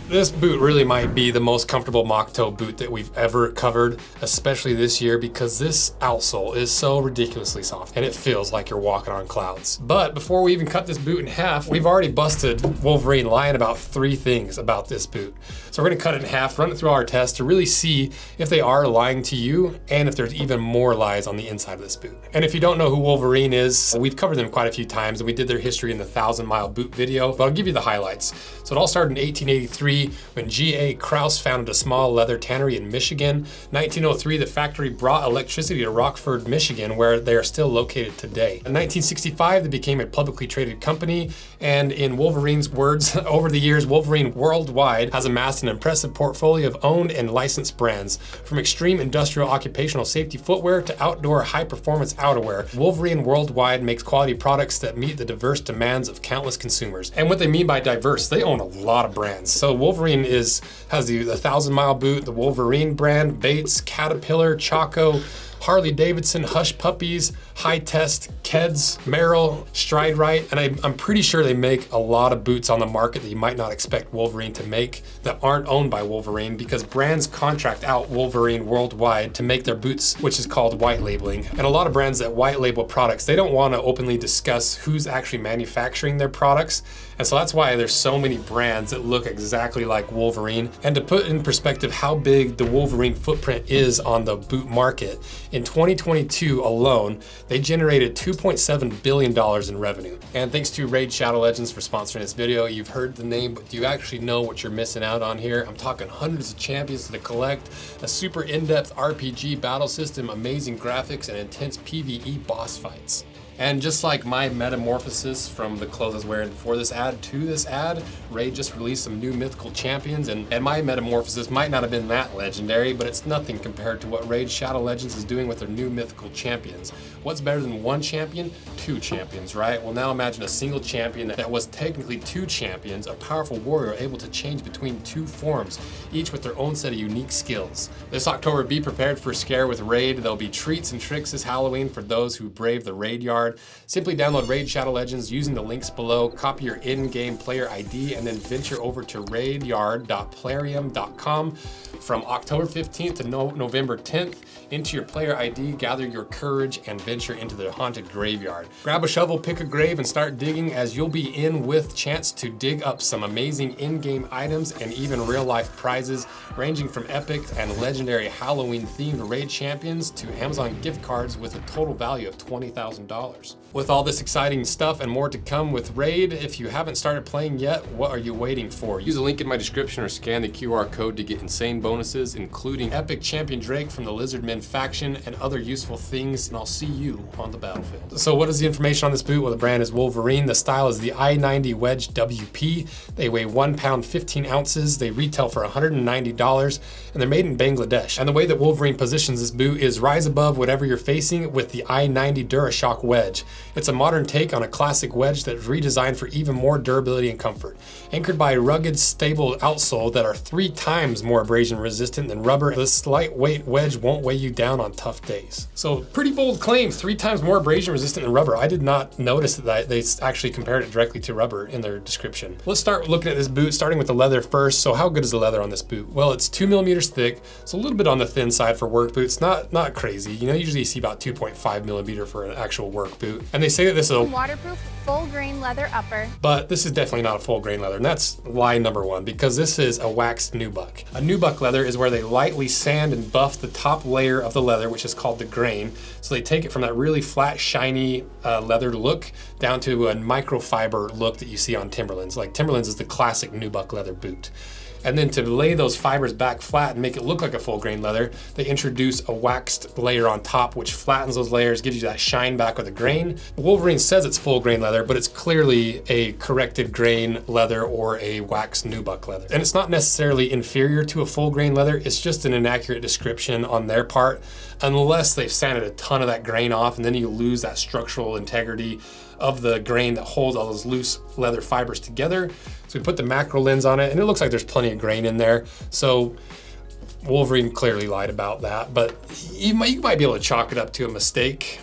This boot really might be the most comfortable Mocto boot that we've ever covered, especially this year, because this outsole is so ridiculously soft and it feels like you're walking on clouds. But before we even cut this boot in half, we've already busted Wolverine lying about 3 things about this boot. So we're gonna cut it in half, run it through our tests to really see if they are lying to you and if there's even more lies on the inside of this boot. And if you don't know who Wolverine is, we've covered them quite a few times and we did their history in the 1,000-mile boot video, but I'll give you the highlights. So it all started in 1883 when G.A. Krause founded a small leather tannery in Michigan. 1903, the factory brought electricity to Rockford, Michigan, where they are still located today. In 1965, they became a publicly traded company, and in Wolverine's words, over the years, Wolverine worldwide has amassed an impressive portfolio of owned and licensed brands. From extreme industrial occupational safety footwear to outdoor high-performance outerwear, Wolverine worldwide makes quality products that meet the diverse demands of countless consumers. And what they mean by diverse, they own a lot of brands. So Wolverine has the 1,000-mile boot, the Wolverine brand, Bates, Caterpillar, Chaco, Harley Davidson, Hush Puppies, High Test, Keds, Merrill, Stride Right, and I'm pretty sure they make a lot of boots on the market that you might not expect Wolverine to make that aren't owned by Wolverine, because brands contract out Wolverine worldwide to make their boots, which is called white labeling. And a lot of brands that white label products, they don't want to openly discuss who's actually manufacturing their products. And so that's why there's so many brands that look exactly like Wolverine. And to put in perspective how big the Wolverine footprint is on the boot market, in 2022 alone, they generated $2.7 billion in revenue. And thanks to Raid Shadow Legends for sponsoring this video. You've heard the name, but do you actually know what you're missing out on here? I'm talking hundreds of champions to collect, a super in-depth RPG battle system, amazing graphics, and intense PvE boss fights. And just like my metamorphosis from the clothes I was wearing before this ad to this ad, Raid just released some new mythical champions, and my metamorphosis might not have been that legendary, but it's nothing compared to what Raid Shadow Legends is doing with their new mythical champions. What's better than 1 champion? 2 champions, right? Well, now imagine a single champion that was technically 2 champions, a powerful warrior able to change between 2 forms, each with their own set of unique skills. This October, be prepared for a scare with Raid. There'll be treats and tricks this Halloween for those who brave the Raid Yard. Simply download Raid Shadow Legends using the links below, copy your in-game player ID, and then venture over to raidyard.plarium.com from October 15th to November 10th. Enter your player ID, gather your courage, and venture into the haunted graveyard. Grab a shovel, pick a grave, and start digging, as you'll be in with chance to dig up some amazing in-game items and even real-life prizes, ranging from epic and legendary Halloween-themed Raid champions to Amazon gift cards with a total value of $20,000. With all this exciting stuff and more to come with Raid, if you haven't started playing yet, what are you waiting for? Use the link in my description or scan the QR code to get insane bonuses, including Epic Champion Drake from the Lizardmen faction and other useful things, and I'll see you on the battlefield. So what is the information on this boot? Well, the brand is Wolverine. The style is the I-90 Wedge WP. They weigh 1 pound 15 ounces. They retail for $190, and they're made in Bangladesh. And the way that Wolverine positions this boot is rise above whatever you're facing with the I-90 DuraShock Wedge. It's a modern take on a classic wedge that's redesigned for even more durability and comfort. Anchored by a rugged, stable outsole that are 3 times more abrasion resistant than rubber, this lightweight wedge won't weigh you down on tough days. So pretty bold claim, 3 times more abrasion resistant than rubber. I did not notice that they actually compared it directly to rubber in their description. Let's start looking at this boot, starting with the leather first. So how good is the leather on this boot? Well, it's 2 millimeters thick. It's a little bit on the thin side for work boots, not crazy. You know, usually you see about 2.5 millimeter for an actual work boot. And they say that this is a waterproof full grain leather upper. But this is definitely not a full grain leather, and that's lie number 1, because this is a waxed nubuck. A nubuck leather is where they lightly sand and buff the top layer of the leather, which is called the grain. So they take it from that really flat, shiny leather look down to a microfiber look that you see on Timberlands. Like Timberlands is the classic nubuck leather boot. And then to lay those fibers back flat and make it look like a full grain leather, they introduce a waxed layer on top, which flattens those layers, gives you that shine back with the grain. Wolverine says it's full grain leather, but it's clearly a corrected grain leather or a waxed nubuck leather. And it's not necessarily inferior to a full grain leather, it's just an inaccurate description on their part, unless they've sanded a ton of that grain off, and then you lose that structural integrity of the grain that holds all those loose leather fibers together. So we put the macro lens on it, and it looks like there's plenty of grain in there. So Wolverine clearly lied about that, but you might be able to chalk it up to a mistake,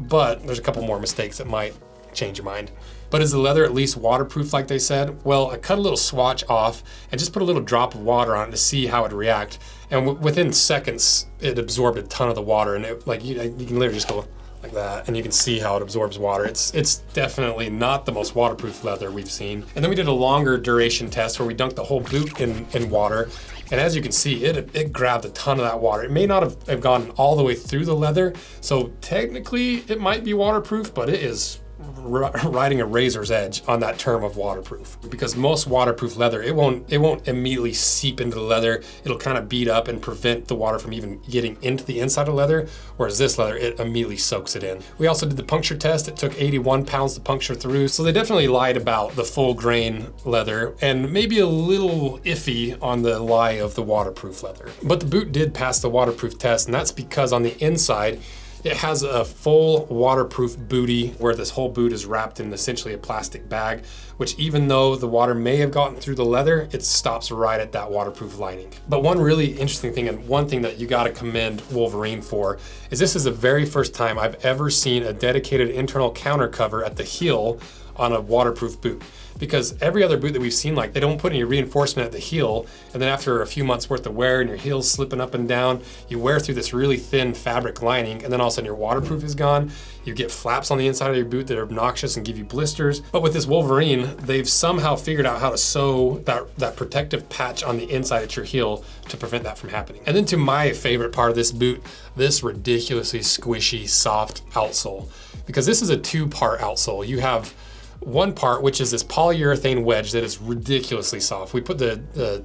but there's a couple more mistakes that might change your mind. But is the leather at least waterproof like they said? Well, I cut a little swatch off and just put a little drop of water on it to see how it'd react. And within seconds, it absorbed a ton of the water, and it, like you can literally just go like that, and you can see how it absorbs water. It's definitely not the most waterproof leather we've seen. And then we did a longer duration test where we dunked the whole boot in water. And as you can see, it grabbed a ton of that water. It may not have gone all the way through the leather, so technically it might be waterproof, but it is riding a razor's edge on that term of waterproof, because most waterproof leather, it won't immediately seep into the leather. It'll kind of beat up and prevent the water from even getting into the inside of leather, whereas this leather, it immediately soaks it in. We also did the puncture test. It took 81 pounds to puncture through, so they definitely lied about the full grain leather and maybe a little iffy on the lie of the waterproof leather. But the boot did pass the waterproof test, and that's because on the inside, it has a full waterproof bootie where this whole boot is wrapped in essentially a plastic bag, which even though the water may have gotten through the leather, it stops right at that waterproof lining. But one really interesting thing, and one thing that you gotta commend Wolverine for, is this is the very first time I've ever seen a dedicated internal counter cover at the heel on a waterproof boot. Because every other boot that we've seen, like, they don't put any reinforcement at the heel, and then after a few months worth of wear and your heel's slipping up and down, you wear through this really thin fabric lining, and then all of a sudden your waterproof is gone. You get flaps on the inside of your boot that are obnoxious and give you blisters. But with this Wolverine, they've somehow figured out how to sew that protective patch on the inside at your heel to prevent that from happening. And then to my favorite part of this boot, this ridiculously squishy, soft outsole. Because this is a two-part outsole. You have one part, which is this polyurethane wedge that is ridiculously soft. We put the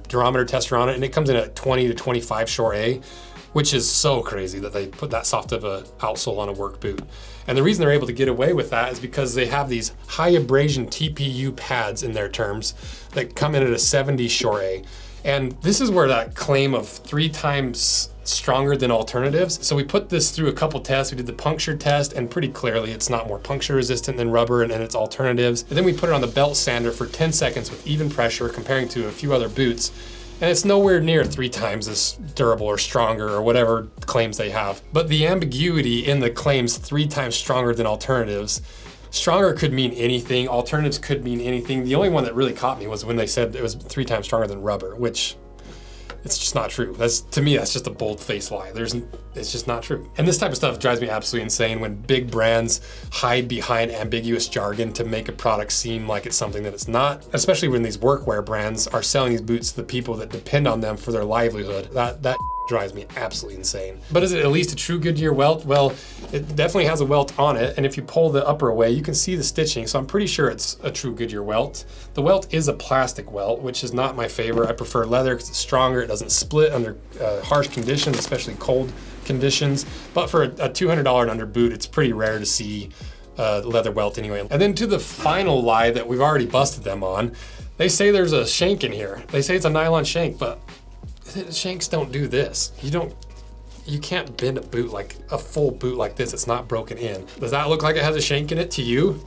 durometer tester on it, and it comes in at 20 to 25 short A, which is so crazy that they put that soft of a outsole on a work boot. And the reason they're able to get away with that is because they have these high abrasion TPU pads in their terms that come in at a 70 short A. And this is where that claim of 3 times stronger than alternatives. So we put this through a couple tests. We did the puncture test, and pretty clearly it's not more puncture resistant than rubber and its alternatives. And then we put it on the belt sander for 10 seconds with even pressure, comparing to a few other boots. And it's nowhere near 3 times as durable or stronger or whatever claims they have. But the ambiguity in the claims 3 times stronger than alternatives, stronger could mean anything, alternatives could mean anything. The only one that really caught me was when they said it was 3 times stronger than rubber, which it's just not true. To me, that's just a bold-faced lie. It's just not true. And this type of stuff drives me absolutely insane when big brands hide behind ambiguous jargon to make a product seem like it's something that it's not, especially when these workwear brands are selling these boots to the people that depend on them for their livelihood. That drives me absolutely insane. But is it at least a true Goodyear welt? Well, it definitely has a welt on it, and if you pull the upper away, you can see the stitching, so I'm pretty sure it's a true Goodyear welt. The welt is a plastic welt, which is not my favorite. I prefer leather because it's stronger, it doesn't split under harsh conditions, especially cold conditions. But for a $200 and under boot, it's pretty rare to see leather welt anyway. And then to the final lie that we've already busted them on, they say there's a shank in here. They say it's a nylon shank, but shanks don't do this. You can't bend a boot, like a full boot like this. It's not broken in. Does that look like it has a shank in it to you?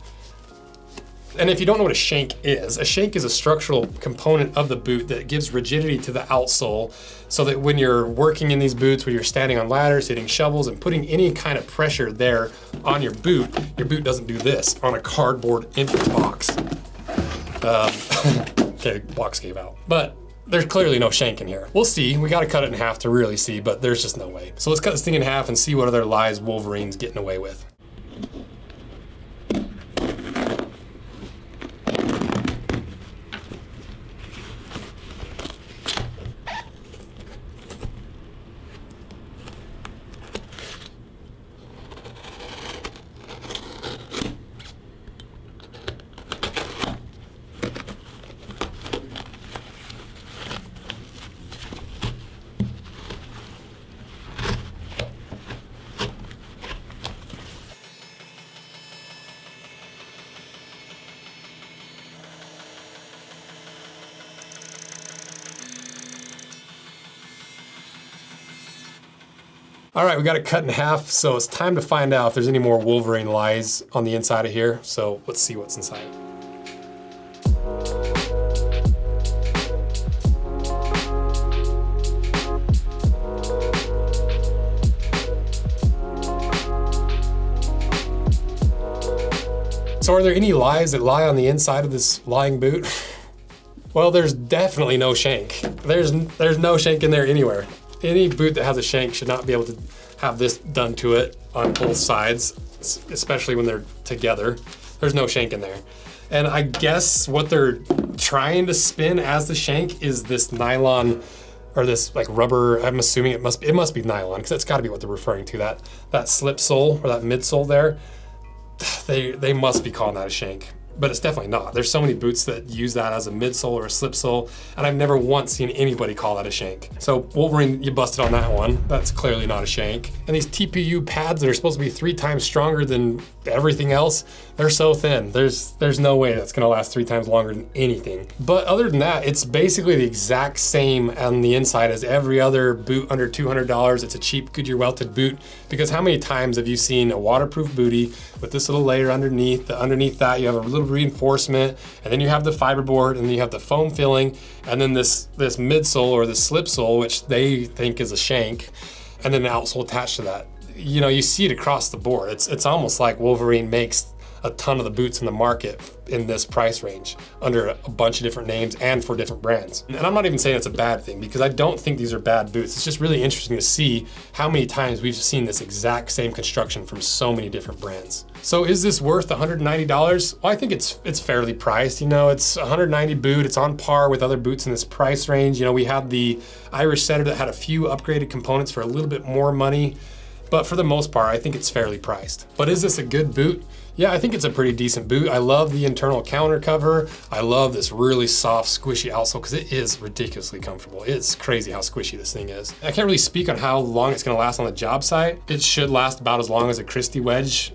And if you don't know what a shank is a structural component of the boot that gives rigidity to the outsole, so that when you're working in these boots, when you're standing on ladders, hitting shovels, and putting any kind of pressure there on your boot doesn't do this on a cardboard empty box. Okay, box gave out. But there's clearly no shank in here. We'll see. We gotta cut it in half to really see, but there's just no way. So let's cut this thing in half and see what other lies Wolverine's getting away with. All right, we got it cut in half, so it's time to find out if there's any more Wolverine lies on the inside of here. So let's see what's inside. So are there any lies that lie on the inside of this lying boot? Well, there's definitely no shank. There's no shank in there anywhere. Any boot that has a shank should not be able to have this done to it on both sides, especially when they're together. There's no shank in there. And I guess what they're trying to spin as the shank is this nylon or this like rubber. I'm assuming it must be nylon, because that's got to be what they're referring to. That slip sole or that midsole there. They must be calling that a shank, but it's definitely not. There's so many boots that use that as a midsole or a slip sole, and I've never once seen anybody call that a shank. So Wolverine, you busted on that one. That's clearly not a shank. And these TPU pads that are supposed to be 3 times stronger than everything else, they're so thin. There's no way that's gonna last 3 times longer than anything. But other than that, it's basically the exact same on the inside as every other boot under $200. It's a cheap Goodyear welted boot, because how many times have you seen a waterproof bootie with this little layer underneath? Underneath that, you have a little reinforcement, and then you have the fiberboard, and then you have the foam filling, and then this midsole or the slip sole, which they think is a shank, and then the outsole attached to that. You know, you see it across the board. It's almost like Wolverine makes a ton of the boots in the market in this price range under a bunch of different names and for different brands. And I'm not even saying it's a bad thing, because I don't think these are bad boots. It's just really interesting to see how many times we've seen this exact same construction from so many different brands. So is this worth $190? Well, I think it's fairly priced. You know, it's a $190 boot. It's on par with other boots in this price range. You know, we had the Irish setter that had a few upgraded components for a little bit more money, but for the most part, I think it's fairly priced. But is this a good boot? Yeah, I think it's a pretty decent boot. I love the internal counter cover. I love this really soft, squishy outsole, because it is ridiculously comfortable. It's crazy how squishy this thing is. I can't really speak on how long it's gonna last on the job site. It should last about as long as a Christie wedge,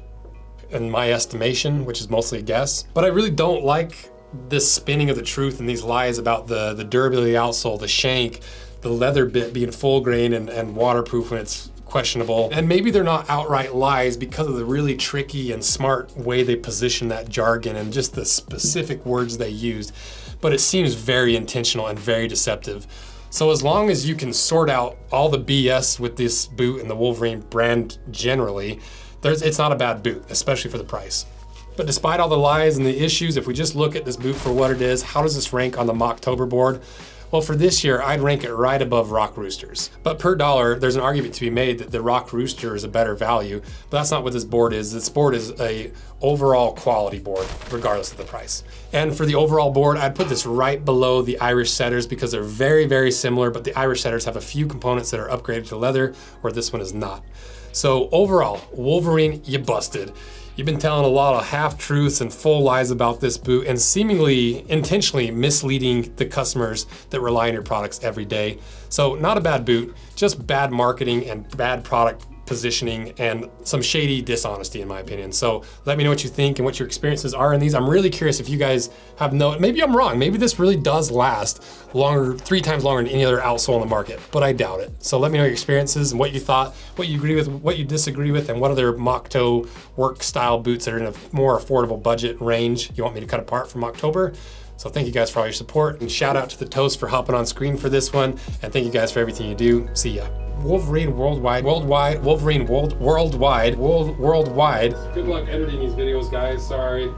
in my estimation, which is mostly a guess. But I really don't like this spinning of the truth and these lies about the durability of the outsole, the shank, the leather bit being full grain and waterproof when it's questionable. And maybe they're not outright lies because of the really tricky and smart way they position that jargon and just the specific words they used. But it seems very intentional and very deceptive. So as long as you can sort out all the BS with this boot and the Wolverine brand generally, it's not a bad boot, especially for the price. But despite all the lies and the issues, if we just look at this boot for what it is, how does this rank on the Moctober board? Well, for this year, I'd rank it right above Rock Roosters. But per dollar, there's an argument to be made that the Rock Rooster is a better value, but that's not what this board is. This board is a overall quality board, regardless of the price. And for the overall board, I'd put this right below the Irish setters, because they're very, very similar, but the Irish setters have a few components that are upgraded to leather, where this one is not. So overall, Wolverine, you busted. You've been telling a lot of half-truths and full lies about this boot, and seemingly intentionally misleading the customers that rely on your products every day. So not a bad boot, just bad marketing and bad product positioning and some shady dishonesty, in my opinion. So let me know what you think and what your experiences are in these. I'm really curious if you guys have maybe I'm wrong. Maybe this really does last longer, 3 times longer than any other outsole on the market, but I doubt it. So let me know your experiences and what you thought, what you agree with, what you disagree with, and what other Mocto work style boots that are in a more affordable budget range you want me to cut apart from Moctober. So thank you guys for all your support, and shout out to the Toast for hopping on screen for this one. And thank you guys for everything you do. See ya. Wolverine worldwide. Wolverine worldwide. Good luck editing these videos, guys. Sorry.